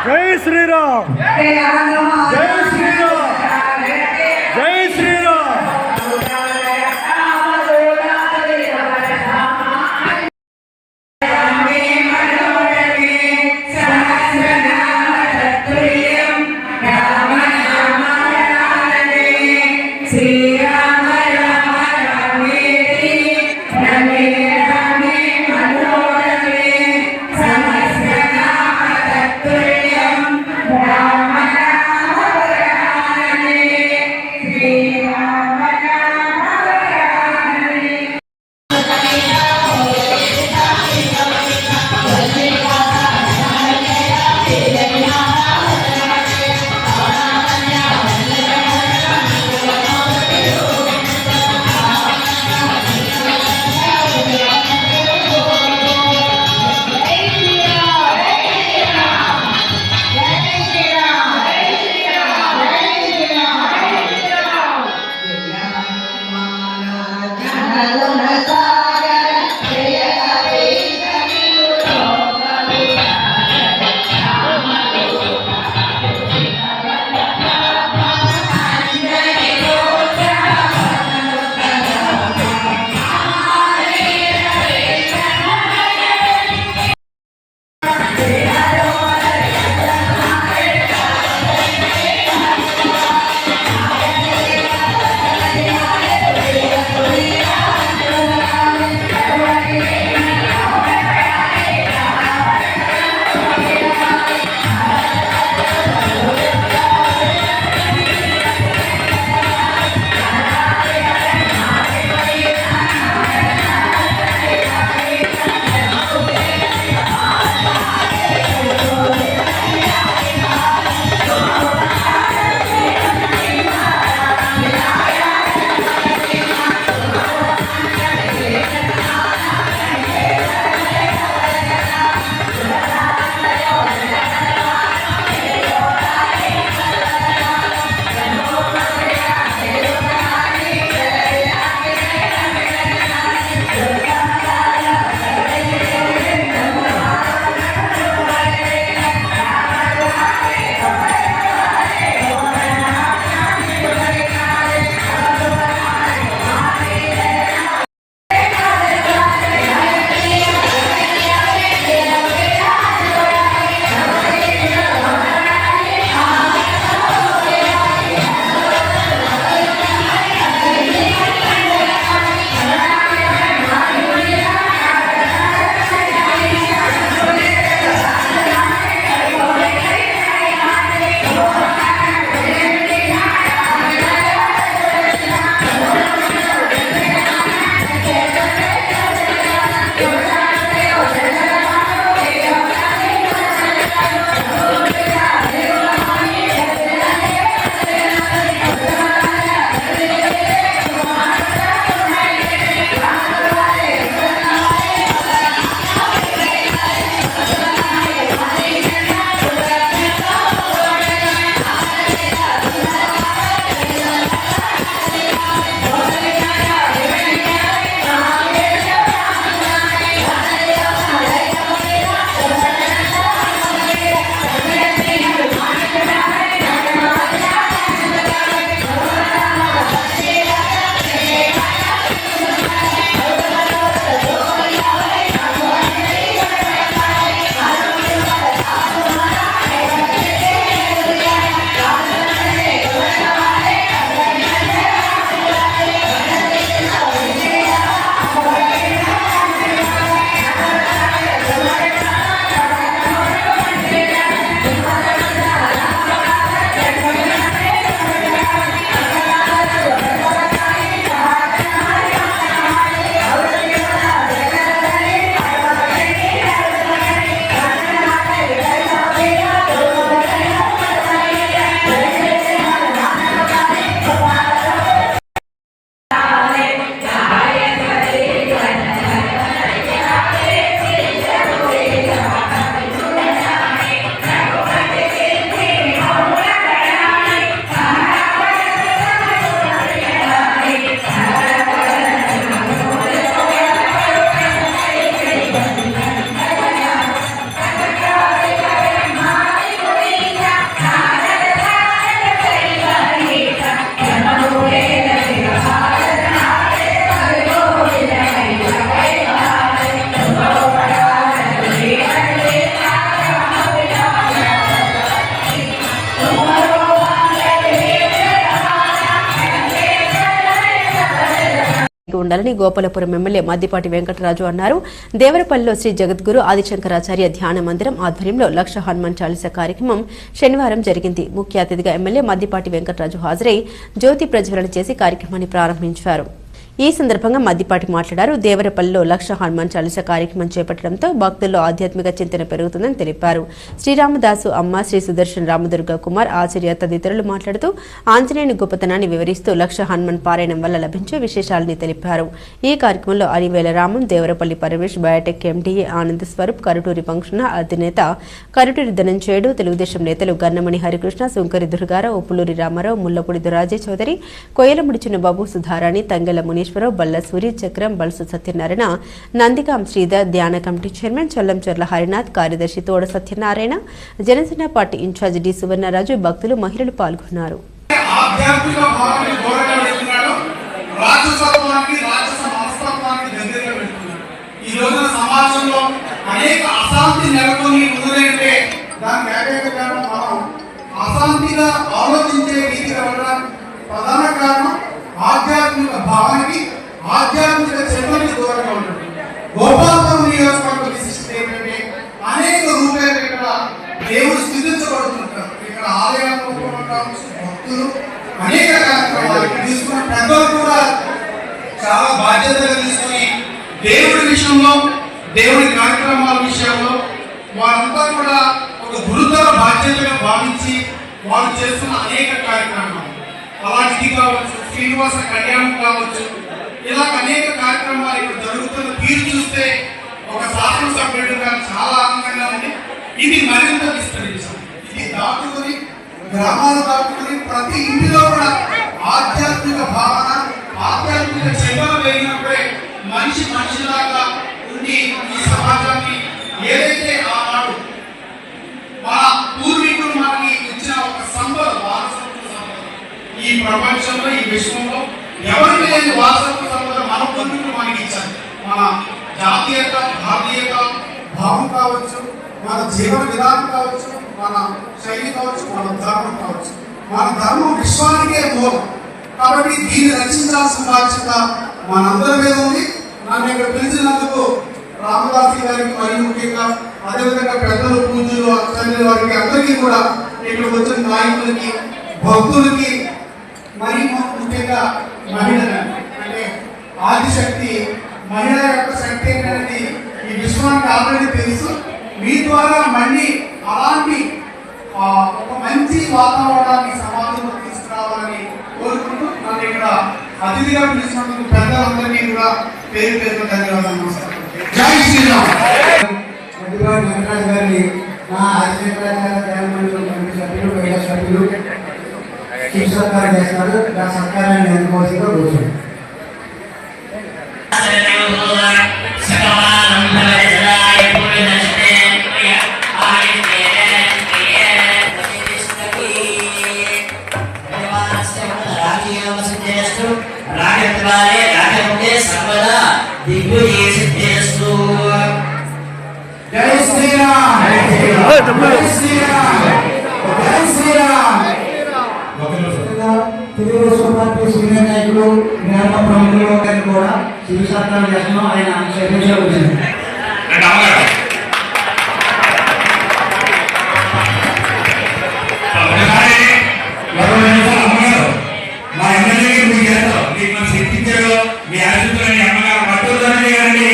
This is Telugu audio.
జై శ్రీరామ్ జై శ్రీరామ్ జై శ్రీరామ్ ఉండాలని గోపాలపురం ఎమ్మెల్యే మద్దిపాటి వెంకటరాజు అన్నారు. దేవరపల్లిలో శ్రీ జగద్గురు ఆదిశంకరాచార్య ధ్యాన మందిరం ఆధ్వర్యంలో లక్ష హనుమాన్ చాలీసా కార్యక్రమం శనివారం జరిగింది. ముఖ్య అతిథిగా ఎమ్మెల్యే మద్దిపాటి వెంకటరాజు హాజరై జ్యోతి ప్రజ్వలన చేసి కార్యక్రమాన్ని ప్రారంభించారు. ఈ సందర్భంగా మద్దిపాటి మాట్లాడారు. దేవరపల్లిలో లక్ష హనుమాన్ చాలీసా కార్యక్రమం చేపట్టడంతో భక్తుల్లో ఆధ్యాత్మిక చింతన పెరుగుతుందని తెలిపారు. శ్రీరామదాసు అమ్మ, శ్రీ సుదర్శన్ రామదుర్గ కుమార్, ఆచార్య తదితరులు మాట్లాడుతూ ఆంజనేయుని గొప్పతనాన్ని వివరిస్తూ లక్ష హనుమాన్ పారాయణం వల్ల లభించే విశేషాలని తెలిపారు. ఈ కార్యక్రమంలో అరివేల రామం, దేవరపల్లి పరమేష్, బయోటెక్ ఎండీఏ ఆనంద్ స్వరూప్, కరుటూరి ఫంక్షన్ అధినేత కరుటూరి ధనంజయుడు, తెలుగుదేశం నేతలు గన్నమణి హరికృష్ణ, సుంకరి దుర్గారావు, ఉప్పులూరి రామారావు, ముల్లపూడి దురాజయ్ చౌదరి, కొయ్యలముడి చిన్నబాబు, సుధారాణి, తంగెల మునీశ్వరరావు, బల్ల సూరి, చక్రం, బల్సు సత్యనారాయణ, నందిగాం శ్రీధర్, ధ్యాన కమిటీ చైర్మన్ చల్లంచర్ల హరినాథ్, కార్యదర్శి Thoda Satyanarayana, Janasena party incharge D Suvarnaraju, భక్తులు, మహిళలు పాల్గొన్నారు. ఆధ్యాత్మిక భావానికి, ఆధ్యాత్మిక చర్మకి దూరంగా ఉంటుంది. గోపాలపురం నియోజకవర్గ విశిష్టత ఏంటంటే అనేక రూపాయలు ఇక్కడ దేవుడు స్థితించబడుతుంటారు. ఇక్కడ ఆలయాలు కావచ్చు, భక్తులు అనేక కార్యక్రమాలు తీసుకున్న పెద్దలు కూడా చాలా బాధ్యతగా తీసుకుని దేవుడి విషయంలో, దేవుడి కార్యక్రమాల విషయంలో వారంతా కూడా ఒక గురుతర బాధ్యతగా భావించి వారు చేస్తున్న అనేక కార్యక్రమాలు, అలాంటిది కావచ్చు, శ్రీనివాస కళ్యాణం కావచ్చు, ఇలా అనేక కార్యక్రమాలు ఇక్కడ జరుగుతున్న తీరు చూస్తే ఒక శాసనసభ్యుడిగా చాలా ఆనందంగా ఉంది. ఇది మరింత విస్తరించాలి. ఇది దాటుకుని, గ్రామాలు దాటుకుని ప్రతి ఇంటిలో కూడా ఆధ్యాత్మిక భావన, ఆధ్యాత్మిక చింతన పెరిగినప్పుడే మనిషి మనిషిలాగా ఉండి ఈ సమాజాన్ని ఏదైతే ఆనాడు మన పూర్వీకులు మనకి ఇచ్చిన ఒక సంపద, వారసత్వ సంపద, ఈ ప్రపంచంలో, ఈ విశ్వంలో ఎవరికి లేని వారసత్వ సంపద మన పూర్వీకులు మనకి ఇచ్చారు. మన జాతీయత, భారతీయత భావం కావచ్చు, మన జీవన విధానం కావచ్చు, మన శైలి కావచ్చు, మన ధర్మం కావచ్చు. మన ధర్మం విశ్వానికే మూలం. కాబట్టి దీన్ని రక్షించాల్సిన బాధ్యత మనందరి మీద ఉంది. నన్ను ఇక్కడ పిలిచినందుకు రామదాసి గారికి మరియు ముఖ్యంగా అదేవిధంగా పెద్దలు, పూజలు, ఆచార్యుల వారికి అందరికీ కూడా ఇక్కడ వచ్చిన నాయకులకి, భక్తులకి, మరి ముఖ్యంగా మహిళలు, అంటే ఆదిశక్తి మహిళ యొక్క శక్తి అనేది ఈ విశ్వానికి ఆల్రెడీ తెలుసు. మీ ద్వారా మళ్ళీ అలాంటి ఒక మంచి వాతావరణాన్ని సమాజంలో తీసుకురావాలని కోరుకుంటూ నన్ను ఇక్కడ అతిథిగా పిలిచినందుకు పెద్దలందరినీ కూడా పేరు పేరు ధన్యవాదాలు, నమస్కారం. జై శ్రీరామ్. వెంకటరాజు గారిని నా సభ్యులు, మహిళా సభ్యులు శివ సత్కారం చేస్తున్నారు. నా సత్కారాన్ని అందుకోవాల్సిందిగా కూర్చోండి. జై శ్రీరామ్. జై శ్రీరామ్. జై శ్రీరామ్. తెలుగుదేశం పార్టీ సీనియర్ నాయకులు, గ్రామ ప్రముఖులు కూడా శివ సత్కారం చేస్తున్నాం. ఆయన శరీరంలో వచ్చింది. మా ఎమ్మెల్యే మీకు చేస్తాం, మీకు మన శక్తించారు, మీ ఆశిస్తున్న అమ్మగారు పట్టుదలని